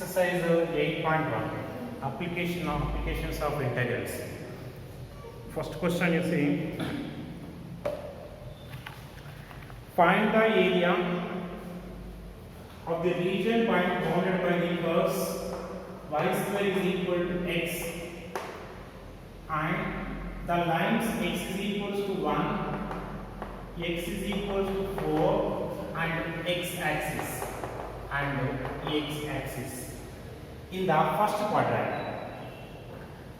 Exercise 8.1 applications of integrals. First question you see, find the area of the region bounded by the curves y square is equal to x and the lines x is equals to 1, x is equals to 4 and x axis in the first quadrant.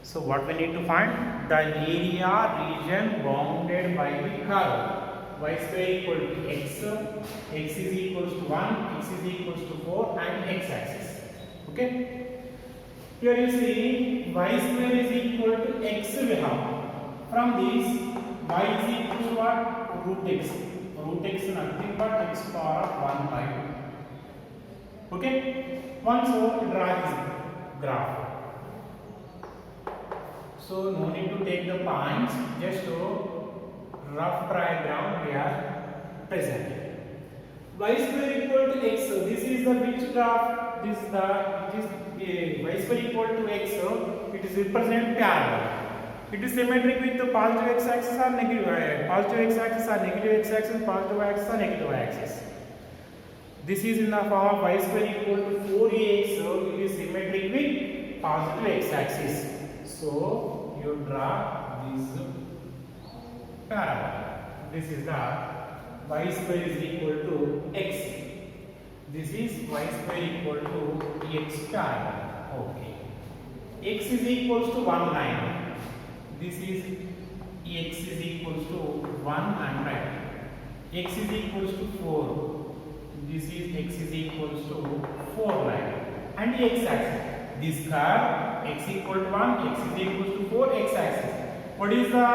So what we need to find? The area region bounded by the curve y square equal to x, x is equals to 1, x is equals to 4 and x axis. Okay. Here you see y square is equal to x we have. From this y is equal to what? Root x. Root x is nothing but x power of 1 by 2. Okay. Once draw this graph. So no need to take the points, just rough diagram we are presenting. Y square equal to x. This is the which graph? This is the y square equal to x. It is represent parallel. It is symmetric with the positive x axis or negative positive x axis or negative x axis, positive y axis or negative y axis. This is in the form of y square equal to 4ax. So it is symmetric with positive x axis. So you draw this parallel. This is the y square is equal to x. This is y square equal to x parallel. Okay. X is equals to 1 line. This is x is equals to 1 and right. X is equals to 4. This is x is equals to 4 line. And the x axis. This curve x equal to 1, x is equals to 4, x axis. What is the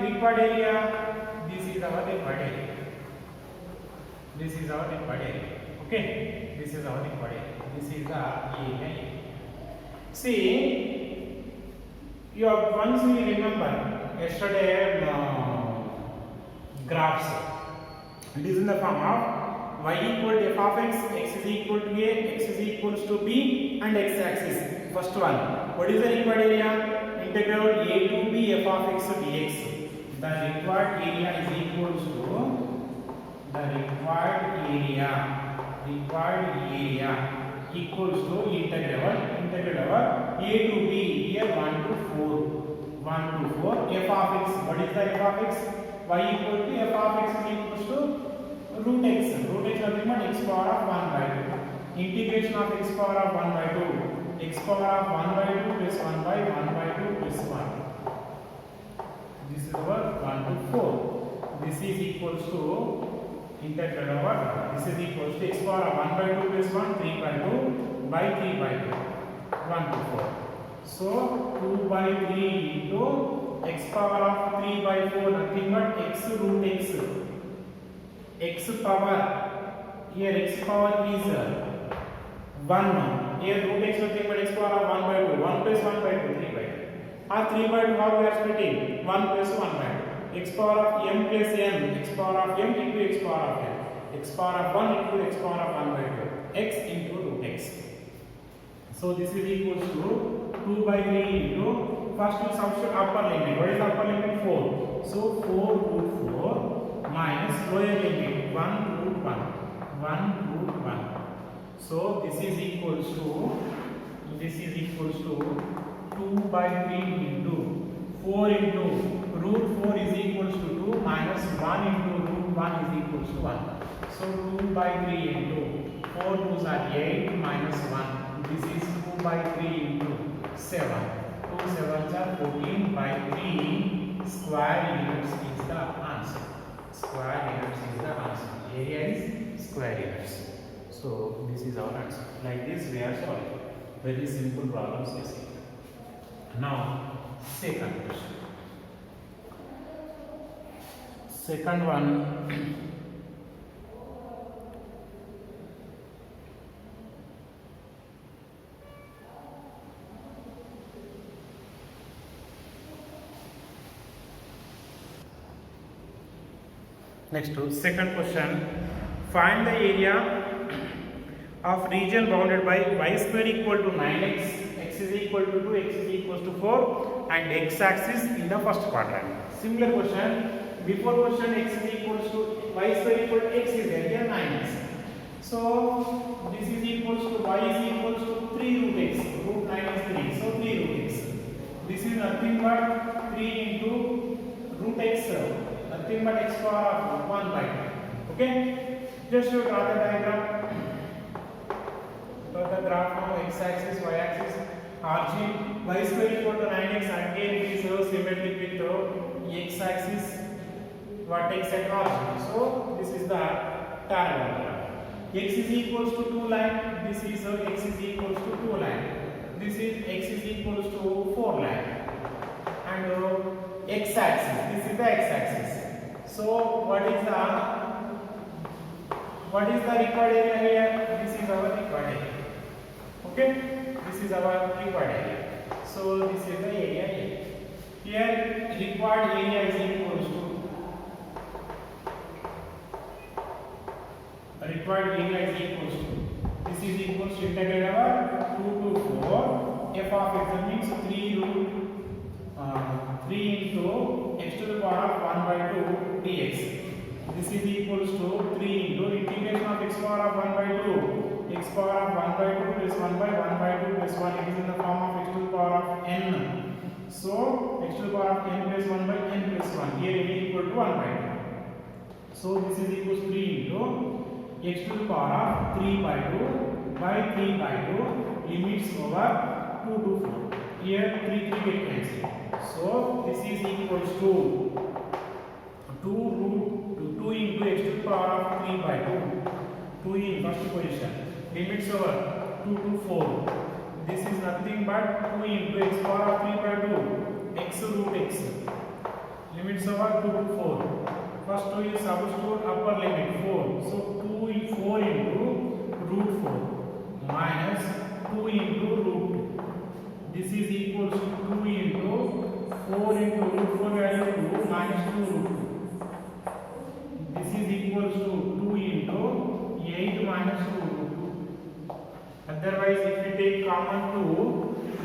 required area? This is our required area. This is our required area. Okay. This is our required area. This is the area. See, you have once you remember yesterday graphs. It is in the form of y equal to f of x, x is equal to a, x is equals to b and x axis. First one. What is the required area? Integral a to b f of x dx. The required area is equals to the required area equals to integral a to b, here 1 to 4 f of x. What is the f of x? Y equal to f of x is equals to root x. Root x nothing but x power of 1 by 2. Integration of x power of 1 by 2. X power of 1 by 2 plus 1 by 1 by 2 plus 1. This is our 1 to 4. This is equals to integral over. This is equals to x power of 1 by 2 plus 1, 3 by 2 by 3 by 2. 1 to 4. So 2 by 3 into x power of 3 by 4 nothing but x root x. X power, here x power is 1. Here root x nothing but x power of 1 by 2. 1 plus 1 by 2, 3 by 2. Or 3 by 2 how we are splitting? 1 plus 1 by 2. X power of m plus n, x power of m into x power of n. X power of 1 into x power of 1 by 2. X into root x. So this is equals to 2 by 3 into, first you substitute upper limit. What is upper limit? 4. So 4 root 4 minus lower limit 1 root 1. 1 root 1. So this is equals to 2 by 3 into 4 into root 4 is equals to 2 minus 1 into root 1 is equals to 1. So 2 by 3 into 4 2s are 8 minus 1. This is 2 by 3 into 7. 2 7s are 14 by 3 square units is the answer. Square units is the answer. Area is square units. So this is our answer. Like this we are solving. Very simple problems you see. Now second question. Second one. Next to second question, find the area of region bounded by y square equal to 9x, x is equal to 2, x is equal to 4 and x axis in the first quadrant. Similar question, before question x is equal to y square equal to x is there, here 9x. So this is equal to y is equal to 3 root x, root 9 is 3, so 3 root x. This is nothing but 3 into root x, nothing but x power of 1 by 2. Okay, just to draw the diagram. The graph now x axis, y axis, RG, y square equal to 9x, again it is symmetric with the x axis, vertex at RG. So this is the parallel. X is equals to 2 line, this is x is equals to 2 line, this is x is equals to 4 line, and x axis, this is the x axis. So what is the required area here? This is our required area. Okay, this is our required area. So this is the area here. Here required area is equals to this is equals to integral over 2 to 4 f of x means 3 into x to the power of 1 by 2 dx. This is equals to 3 into integration of x power of 1 by 2, x power of 1 by 2 plus 1 by 1 by 2 plus 1, it is in the form of x to the power of n. So x to the power of n plus 1 by n plus 1, here n equal to 1 by 2. So this is equals to 3 into x to the power of 3 by 2 by 3 by 2 limits over 2 to 4. Here 3 get cancelled. So this is equals to 2 into x to the power of 3 by 2 in first position, limits over 2 to 4. This is nothing but 2 into x power of 3 by 2 x root x, limits over 2 to 4. First 2 is substitute upper limit 4. So 4 into root 4 minus 2 into root 2. This is equals to 2 into 4 into root 4 value 2 minus 2 root 2. This is equals to 2 into 8 minus 2 root 2. Otherwise, if we take common 2,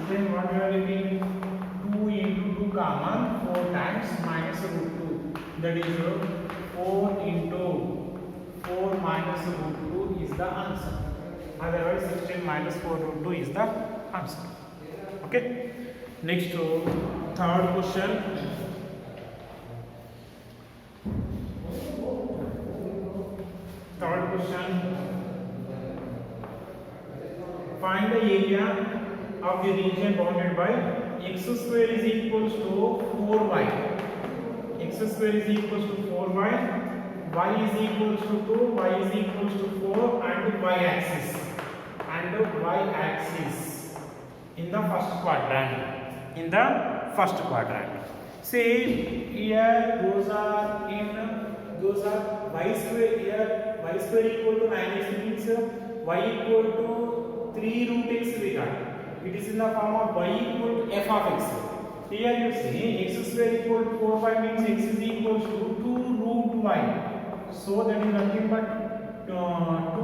then what we are getting? 2 into 2 common 4 times minus root 2. That is 4 into 4 minus root 2 is the answer. Otherwise, 16 minus 4 root 2 is the answer. Okay. Next, third question. Find the area of the region bounded by x square is equals to 4y. X square is equals to 4y. Y is equals to 2. Y is equals to 4 and y axis. In the first quadrant. See here those are y square here. Y square equal to 9x means y equal to 3 root x we got. It is in the form of y equal to f of x. Here you see x square equal to 4y means x is equal to 2 root y. So that is nothing but 2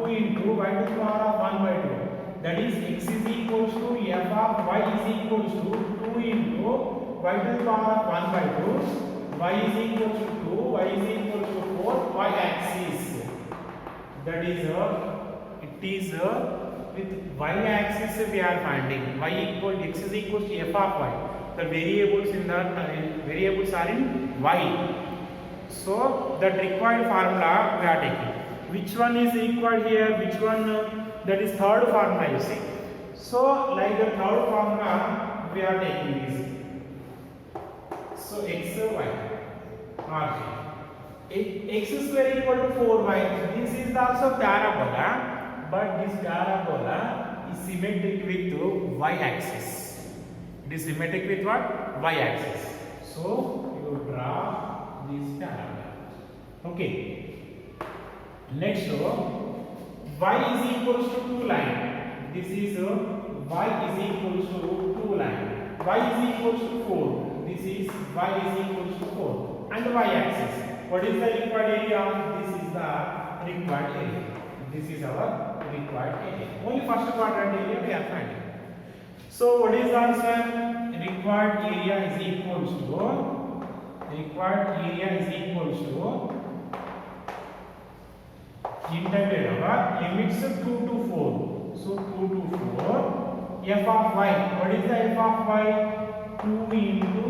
into y to the power of 1 by 2. That is x is equal to f of y is equal to 2 into y to the power of 1 by 2. Y is equal to 2, y is equal to 4, y axis. That is it is with y axis we are finding y equal x is equal to f of y. The variables in the variables are in y. So that required formula we are taking. Which one is required here? Which one? That is third formula you see. So like the third formula we are taking this. So x y rg. X square equal to 4y. This is also parabola, but this parabola is symmetric with y axis. It is symmetric with what? Y axis. So you draw this parabola. Okay. Next, y is equals to 2 line. This is y is equals to 2 line. Y is equals to 4. This is y is equals to 4. And y axis. What is the required area? This is the required area. This is our required area. Only first quadrant area we are finding. So what is the answer? Required area is equals to integral of limits 2 to 4. So 2 to 4 f of y. What is the f of y? 2 into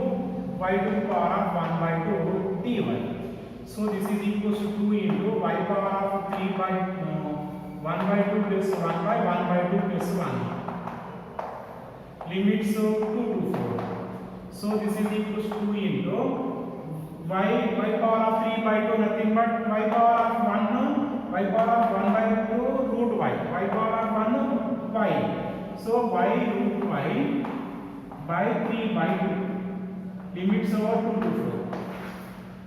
y to the power of 1 by 2 dy. So this is equals to 2 into y power of 3 by 1 by 2 plus 1 by 1 by 2 plus 1. Limits 2 to 4. So this is equals to 2 into y power of 3 by 2 nothing but y power of 1 by 2 root y power of 1 y. So y root y by 3 by 2. Limits over 2 to 4.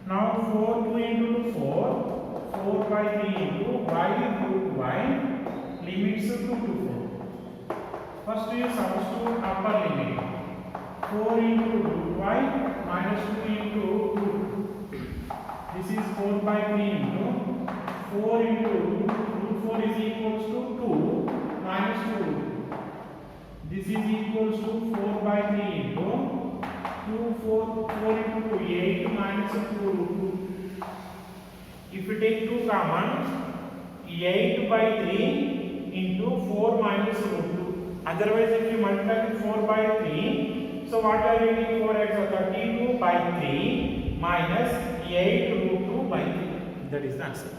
Now 2 into 4 by 3 into y root y. Limits 2 to 4. First you substitute upper limit. 4 into root y minus 2 into root. This is 4 by 3 into 4 into root 4 is equals to 2 minus 2. This is equals to 4 by 3 into 4 into 8 minus 2 root 2. If you take 2 common, 8 by 3 into 4 minus root 2. Otherwise, if you multiply with 4 by 3, so what are you getting? 4x or 32 by 3 minus 8 root 2 by 3. That is the answer.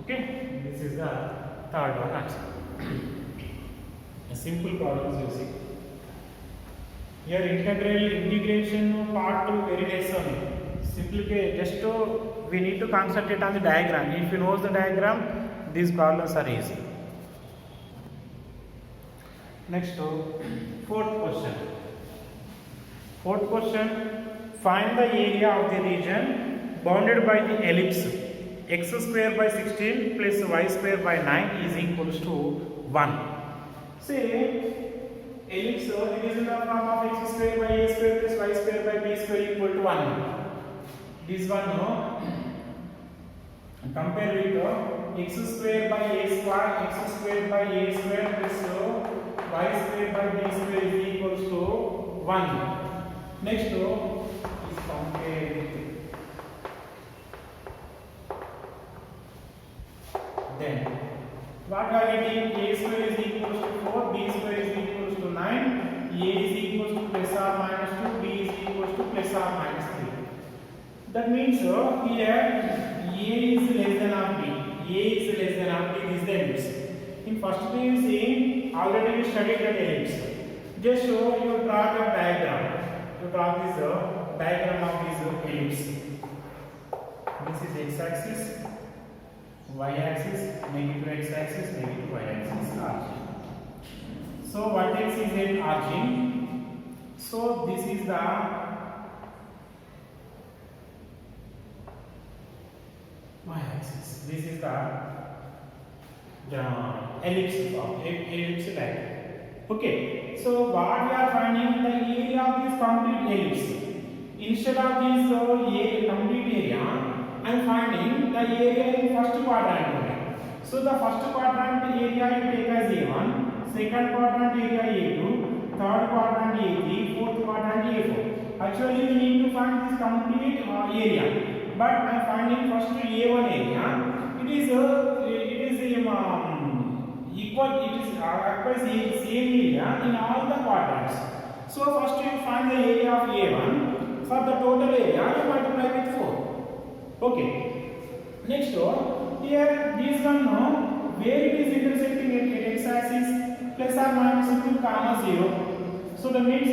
Okay, this is the third one answer. A simple problem you see. Here integration part 2 very less only. Simply just we need to concentrate on the diagram. If you know the diagram, these problems are easy. Next, fourth question. Find the area of the region bounded by the ellipse x square by 16 plus y square by 9 is equals to 1. Say ellipse it is in the form of x square by a square plus y square by b square equal to 1. This one compare with x square by a square by a square plus y square by b square is equals to 1. Next is compare with then what are we getting? A square is equals to 4, b square is equals to 9, a is equals to plus or minus 2, b is equals to plus or minus 3. That means here a is less than or b. A is less than or b is the ellipse. In first thing you see, already we studied that ellipse. Just show you draw the diagram. You draw this diagram of this ellipse. This is x-axis, y-axis, negative x-axis, negative y-axis, origin. So vertex is at origin. So this is the y-axis. This is the ellipse diagram. Okay. So what we are finding the area of this complete ellipse. Instead of this complete area, I am finding the area in first quadrant only. So the first quadrant area you take as A1, second quadrant area A2, third quadrant A3, fourth quadrant A4. Actually we need to find this complete area, but I am finding first A1 area. It is equal. It is occupies the same area in all the quadrants. So first you find the area of A1. For the total area you multiply with 4. Okay. Next here this one where it is intersecting at x-axis plus or minus 2 comma 0. So that means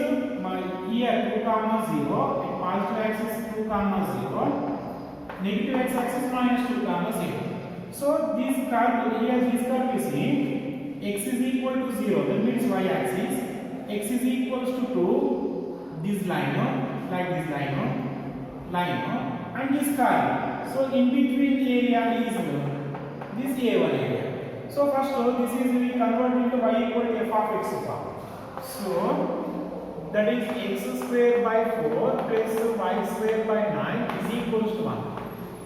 here 2 comma 0 at positive axis 2 comma 0, negative x-axis minus 2 comma 0. So this curve here, this curve is in x is equal to 0. That means y-axis x is equals to 2. This line like this line and this curve. So in between area is this A1 area. So first this is we convert into y equal to f of x form. So that is x square by 4 plus y square by 9 is equals to 1.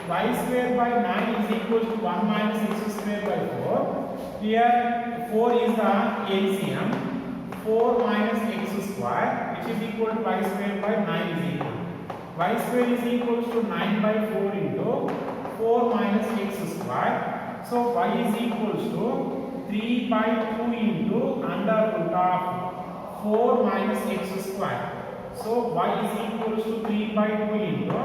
Y square by 9 is equals to 1 minus x square by 4. here 4 is the LCM. 4 minus x square, which is equal to y square by 9 is equal. Y square is equal to 9 by 4 into 4 minus x square. So y is equal to 3 by 2 into under root of 4 minus x square. So y is equal to 3 by 2 into,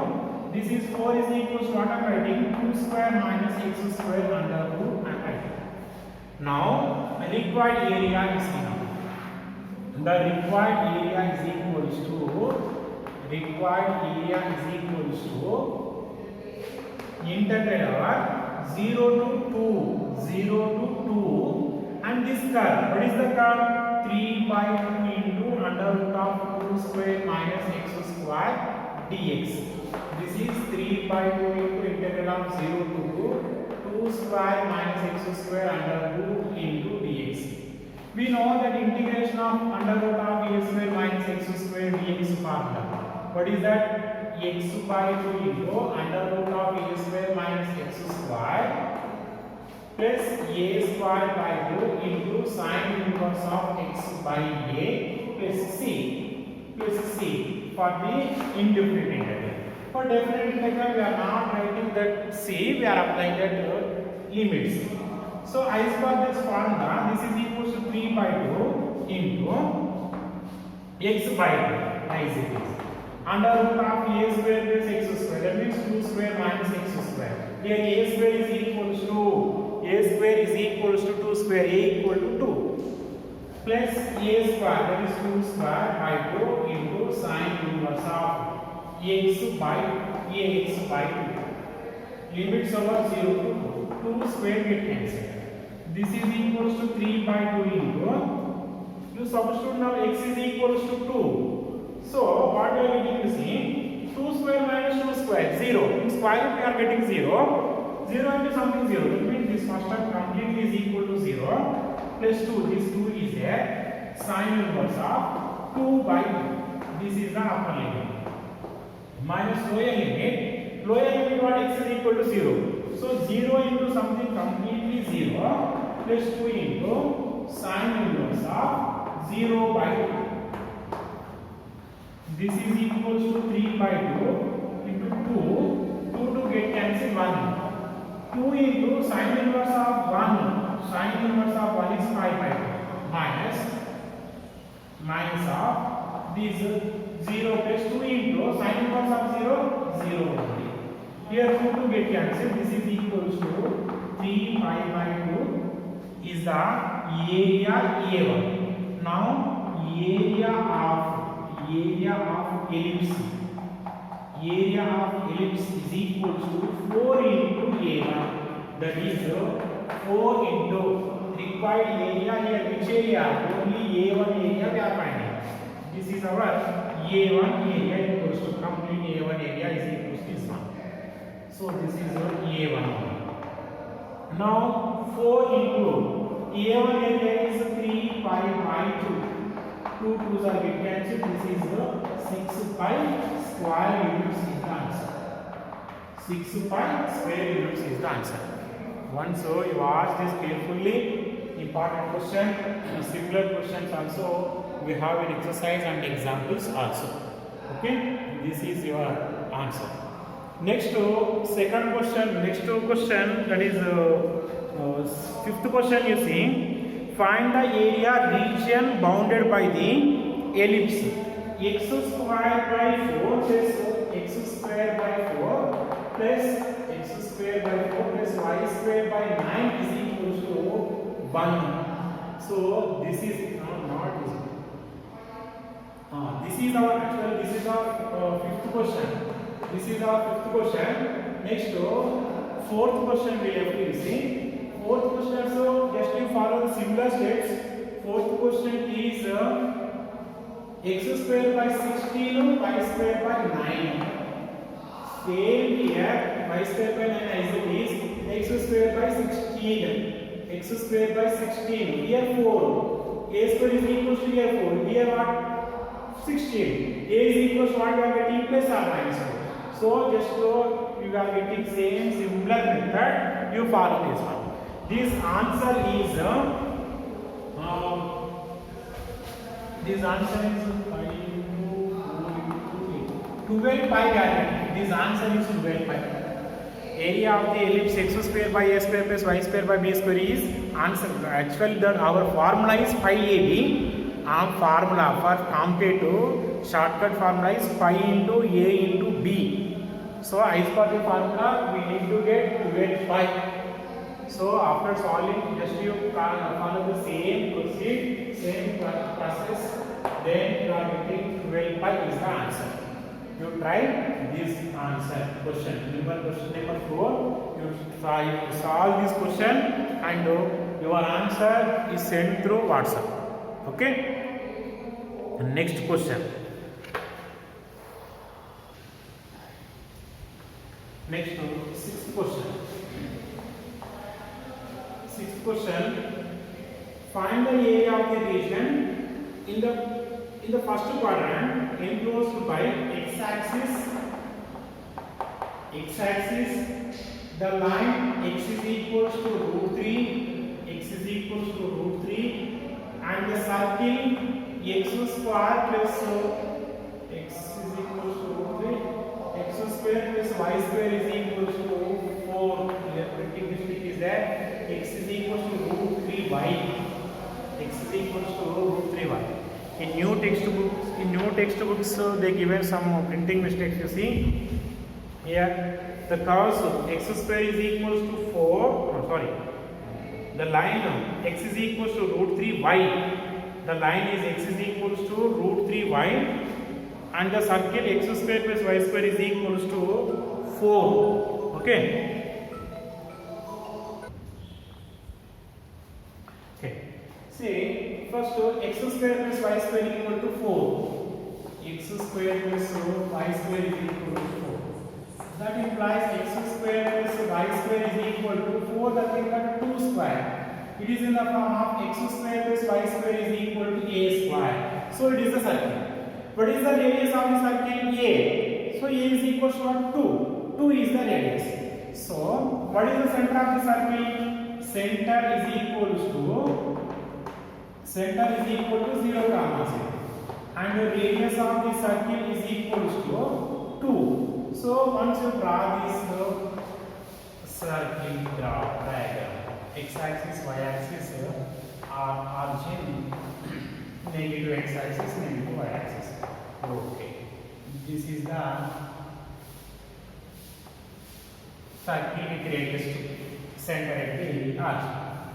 this is 4 is equal to what I am writing, 2 square minus x square under root I am writing. Now required area is given. The required area is equal to integral over 0 to 2 and this curve, what is the curve? 3 by 2 into under root of 2 square minus x square dx. This is 3 by 2 into integral of 0 to 2 square minus x square under root into dx. We know that integration of under root of a square minus x square dx formula. What is that? X by 2 into under root of a square minus x square plus a square by 2 into sine inverse of x by a plus c for the indefinite integral. For definite integral, we are not writing that c, we are applying that limits. So as per this formula, this is equal to 3 by 2 into x by 2 as it is. Under root of a square plus x square, that means 2 square minus x square. Here a square is equal to 2 square, a equal to 2 plus a square, that is 2 square by 2 into sine inverse of x by 2. Limits over 0 to 2 square get cancelled. This is equal to 3 by 2 into, you substitute now x is equal to 2. So what we are getting to see, 2 square minus 2 square, 0. In square root we are getting 0. 0 into something 0. That means this first term completely is equal to 0. Plus 2, this 2 is a sine inverse of 2 by 2. This is the upper limit. Minus lower limit. Lower limit what x is equal to 0. So 0 into something completely 0 plus 2 into sine inverse of 0 by 2. This is equal to 3 by 2 into 2. 2 to get cancelled 1. 2 into sine inverse of 1. Sine inverse of 1 is 5 by 2 minus of this 0 plus 2 into sine inverse of 0, 0 only. Here 2 to get cancelled. This is equal to 3 pi by 2 is the area A1. Now area of ellipse. Area of ellipse is equal to 4 into A1. That is 4 into required area here. Which area? Only A1 area we are finding. This is our A1 area equals to complete A1 area is equals to this one. So this is your A1. Now 4 into A1 area is 3 pi by 2. 2 2's are get cancelled. This is the 6 pi square units is the answer. 6 pi square units is the answer. Once you watch this carefully, important question, similar questions also we have in exercise and examples also. Okay, this is your answer. Next second question, that is fifth question. You see, find the area region bounded by the ellipse. X square by 4 plus x square by 4 plus x square by 4 plus y square by 9 is equal to 1. So this is not easy. This is our fifth question. This is our fifth question. Next, fourth question we have to see. Fourth question, so just you follow the similar steps. Fourth question is x square by 16, y square by 9. Same here, y square by 9 as it is, x square by 16. X square by 16. Here 4. A square is equal to here 4. Here what? 16. A is equal to what we are getting plus or minus 4. So just so you are getting same similar method, you follow this one. This answer is Now this answer is 5 into 4 into 8. 12 pi guarantee. This answer is 12 pi. Area of the ellipse x square by a square plus y square by b square is answer. Actually, that our formula is pi ab. Our formula for comparative shortcut formula is pi into a into b. So as per the formula, we need to get 12 pi. So after solving, just you follow the same process. Then you are getting 12 pi is the answer. You try this answer question. Remember question number 4. You try to solve this question and your answer is sent through WhatsApp. Okay. Next question. Next, sixth question. Sixth question. Find the area of the region in the first quadrant enclosed by x-axis. The line x is equals to root 3. X is equals to root 3, and the circle x square plus x is equals to root 3. X square plus y square is equals to 4. Here printing mistake is there. X is equals to root 3y. X is equals to root 3y. In new textbooks, they given some printing mistakes. You see here the curves x square is equals to 4. The line x is equals to root 3y. The line is x is equals to root 3y, and the circle x square plus y square is equals to 4. Okay. See, first x square plus y square is equal to 4. X square plus y square is equal to 4. That implies x square plus y square is equal to 4. That means 2 square. It is in the form of x square plus y square is equal to a square. So it is the circle. What is the radius of the circle? A. So a is equal to what? 2. 2 is the radius. So what is the center of the circle? Center is equal to 0, 0. And the radius of the circle is equal to 2. So once you draw this circle diagram, x-axis, y-axis are origin, negative x-axis, negative y-axis. Okay, this is the circle with radius center at the origin.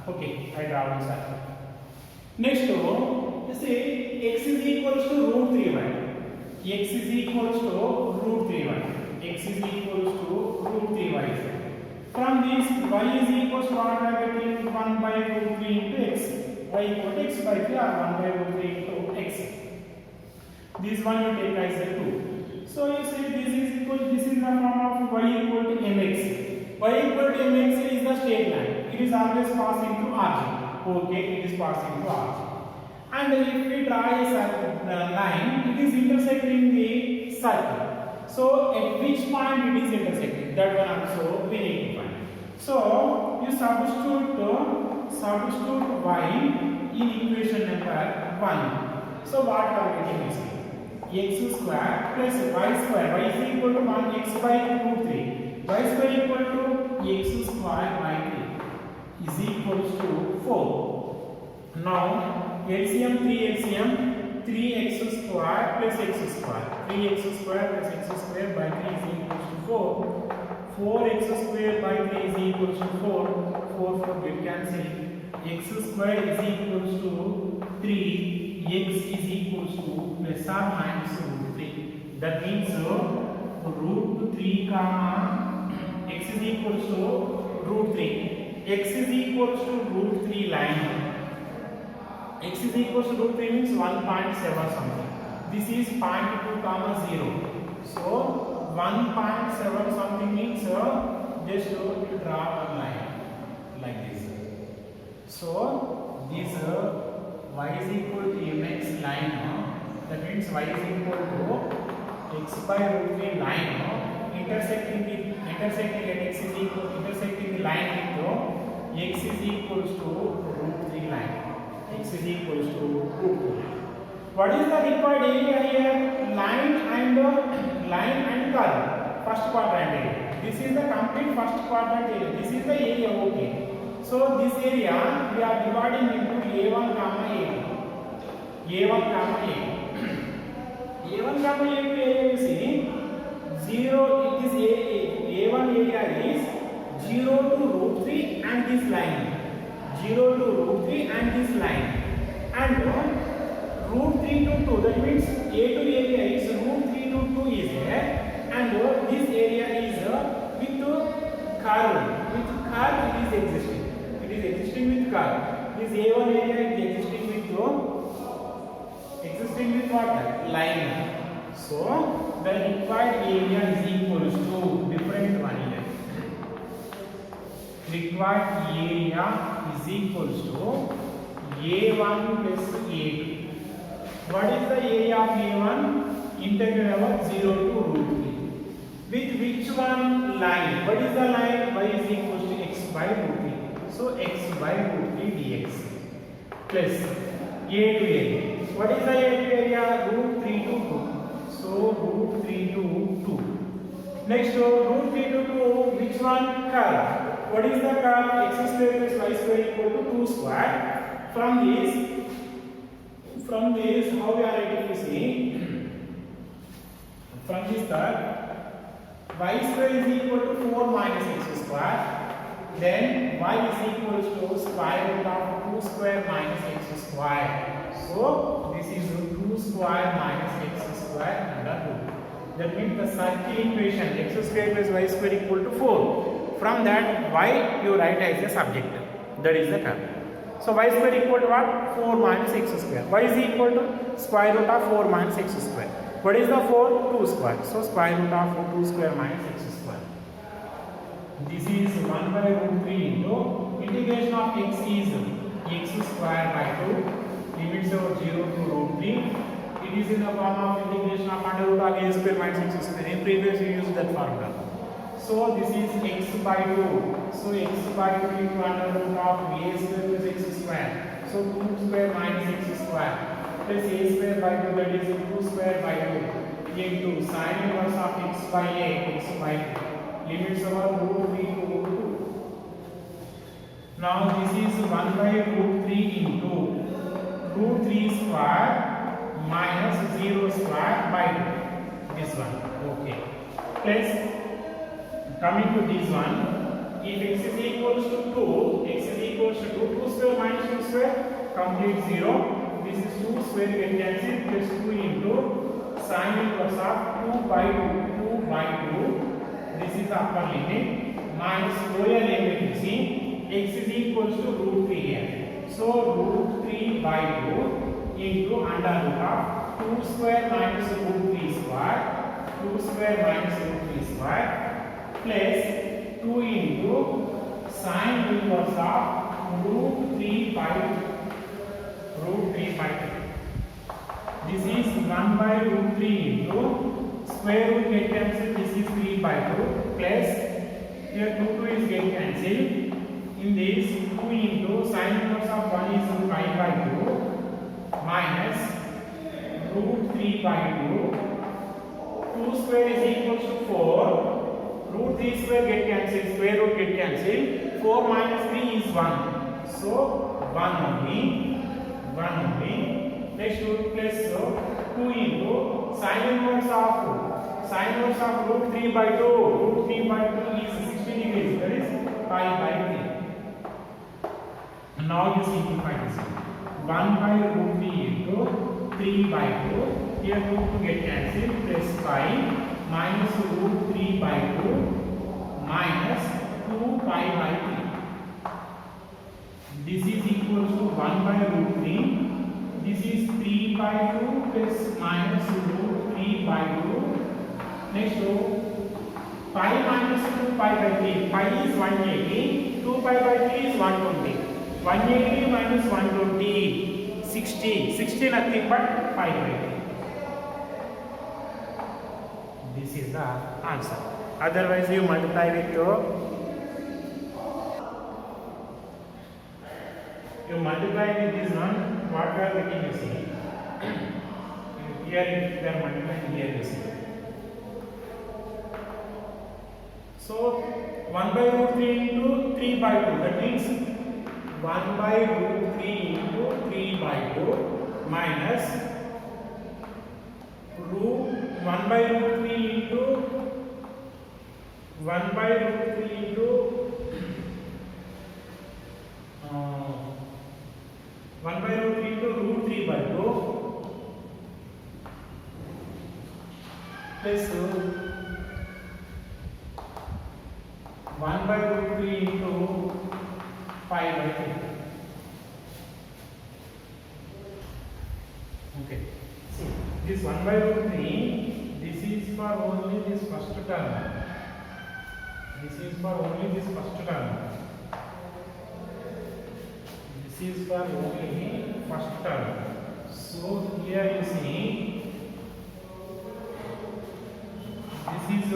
Okay, I draw the circle. Next, you say x is equals to root 3y. X is equals to root 3y. X is equals to root 3y. From this, y is equals to what I am getting? 1 by root 3 into x. Y equal to x by 3 or 1 by root 3 into x. This one you take as a 2. So you say this is equal. This is the form of y equal to mx. Y equal to mx is the straight line. It is always passing through origin. Okay, it is passing through origin. And if we draw a line, it is intersecting the circle. So at which point it is intersecting? That one also we need to find. So you substitute y in equation number 1. So what are we getting is x square plus y square. Y is equal to 1 x by root 3. Y square equal to x square by 3 is equals to 4. Now LCM 3x square plus x square. 3x square plus x square by 3 is equals to 4. 4x square by 3 is equals to 4. 4 will cancel. X square is equals to 3. X is equals to plus or minus root 3. That means root 3 comma x is equals to root 3. X is equals to root 3 line. X is equals to root 3 means 1.7 something. This is 0.2 comma 0. So 1.7 something means just to draw a line like this. So this y is equal to mx line. That means y is equal to x by root 3 line. Intersecting at x is equal intersecting the line with x is equals to root 3 line. X is What is the required area here? Line and curve. First quadrant area. This is the complete first quadrant area. This is the area. Okay. So this area we are dividing into A1 comma A2. A1 comma A2. A1 comma A2 area you see 0. It is A1 area is 0 to root 3 and this line. 0 to root 3 and this line. And root 3 to 2. That means A2 area is root 3 to 2 is there. And this area is with curve. With curve it is existing. It is existing with curve. This A1 area is existing with what? Line. So the required area is equals to different one here. Required area is equals to A1 plus A2. What is the area of A1? Integral of 0 to root 3. With which one line? What is the line? Y is equals to x by root 3. So x by root 3 dx plus A2 area. What is the A2 area? Root 3 to 2. So root 3 to 2. Next root 3 to 2. Which one? Curve. What is the curve? X square plus y square equal to 2 square. From this, how we are able to see? From this that y square is equal to 4 minus x square. Then y is equal to square root of 2 square minus x square. So this is 2 square minus x square under root. That means the circle equation x square plus y square equal to 4. From that y you write as a subject. That is the term. So y square equal to what? 4 minus x square. Y is equal to square root of 4 minus x square. What is the 4? 2 square. So square root of 2 square minus x square. This is 1 by root 3 into integration of x is x square by 2. Limits of 0 to root 3. It is in the form of integration of under root of a square minus x square. In previous we used that formula. So this is x by 2. So x by 2 into under root of a square plus x square. So 2 square minus x square plus a square by 2, that is 2 square by 2 into sin inverse of x by a, x by 2. Limits over root 3 to root 2. Now this is 1 by root 3 into root 3 square minus 0 square by 2. This one. Okay. Plus coming to this one, if x is equals to 2, x is equals to 2 square minus 2 square, complete 0. This is 2 square get cancelled plus 2 into sin inverse of 2 by 2. 2 by 2. This is the upper limit minus lower limit. You see, x is equals to root 3 here. So root 3 by 2 into under root of 2 square minus root 3 square. 2 square minus root 3 square. Plus 2 into sin inverse of root 3 by 2. Root 3 by 2. This is 1 by root 3 into square root get cancelled. This is 3 by 2 plus here 2 is get cancelled. In this 2 into sin inverse of 1 is 5 by 2 minus root 3 by 2. 2 square is equal to 4. Root 3 square get cancelled, square root get cancelled. 4 minus 3 is 1. So 1 only. 1 only. Next root plus 2 into sin inverse of root 3 by 2. Root 3 by 2 is 60 degrees. That is 5 by 3. Now you simplify this. 1 by root 3 into 3 by 2. Here root 2 get cancelled plus 5 minus root 3 by 2 minus 2 pi by 3. This is equal to 1 by root 3. This is 3 by 2 plus minus root 3 by 2. Next row, pi minus 2 pi by 3. Pi is 180. 2 pi by 3 is 120. 180 minus 120, 60. 60 nothing but pi by 3. This is the answer. Otherwise you multiply with this one, what we are getting, you see. here they are multiplying, here you see. So 1 by root 3 into 3 by 2, that means 1 by root 3 into 3 by 2 minus 1 by root 3 into 1 by root 3 into 1 by root 3 into root 3 by 2 plus 1 by root 3 into 5 by 3. Okay. See, this 1 by root 3, this is for only this first term. This is for only this first term. This is for only first term. So here you see, this is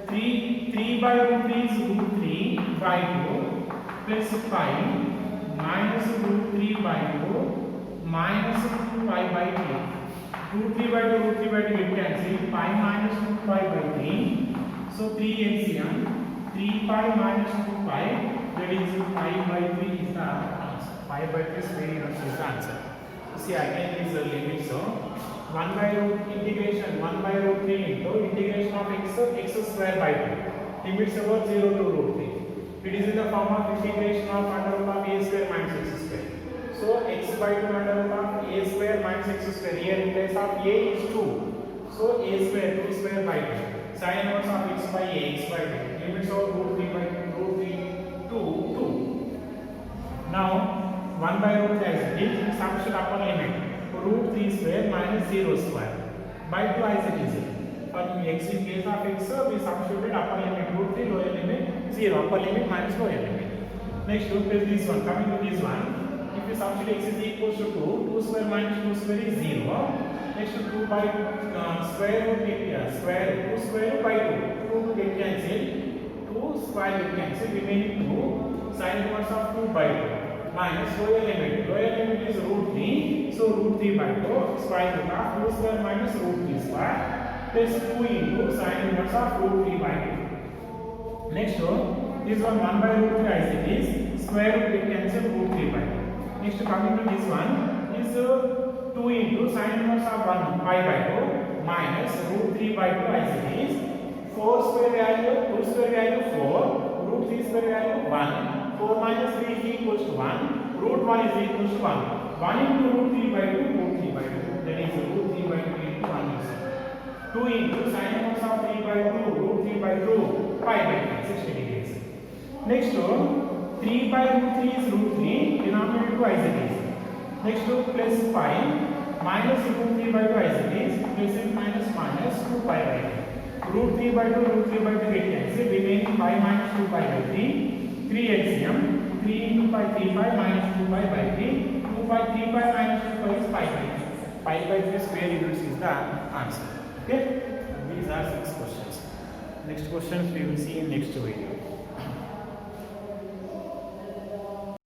3 by root 3 is root 3 by 2 plus 5 minus root 3 by 2 minus 2 pi by 3. Root 3 by 2, root 3 by 2 get cancelled. Pi minus 2 pi by 3. So 3 LCM. 3 pi minus 2 pi, that is pi by 3 is the answer. Pi by 3 square units is the answer. See again is the limit. So 1 by root integration 1 by root 3 into integration of x square by 2. Limits about 0 to root 3. It is in the form of integration of under root of a square minus x square. So x by 2 under root of a square minus x square. Here in place of a is 2. So a square 2 square by 2. Sin inverse of x by a, x by 2. Limits of root 3 by root 3 to 2. Now 1 by root as it is, substitute upper limit. Root 3 square minus 0 square by 2 as it is. For x in case of x, we substituted upper limit root 3, lower limit 0, upper limit minus lower limit. Next, look at this one. Coming to this one, if you substitute x is equal to 2, 2 square minus 2 square is 0. Next, 2 by square root square 2 square root by 2. 2 get cancelled, 2 square get cancelled, remaining 2 sin inverse of 2 by 2. Minus lower limit. Lower limit is root 3. So root 3 by 2 square root of 2 square minus root 3 square plus 2 into sin inverse of root 3 by 2. Next one, this one 1 by root 3 as it is. Square root will cancel root 3 by 2. Next coming to this one is 2 into sin inverse of 1 pi by 2 minus root 3 by 2 as it is. 4 square value, 2 square value 4, root 3 square value 1. 4 minus 3 is equals to 1. Root 1 is equals to 1. 1 into root 3 by 2, root 3 by 2. That is root 3 by 2 into 1 is 2 into sin inverse of 3 by 2, root 3 by 2, pi by 3, 60 degrees. Next one, 3 by root 3 is root 3, denominator 2 as it is. Next one, plus 5 minus root 3 by 2 as it is, plus minus 2 pi by 3. Root 3 by 2, root 3 by 2 get cancelled, remaining 5 minus 2 pi by 3. 3 LCM, 3 into pi 3 pi minus 2 pi by 3. 2 pi 3 pi minus 2 pi is pi by 3. Pi by 3 square units is the answer. Okay? These are 6 questions. Next questions we will see in next video.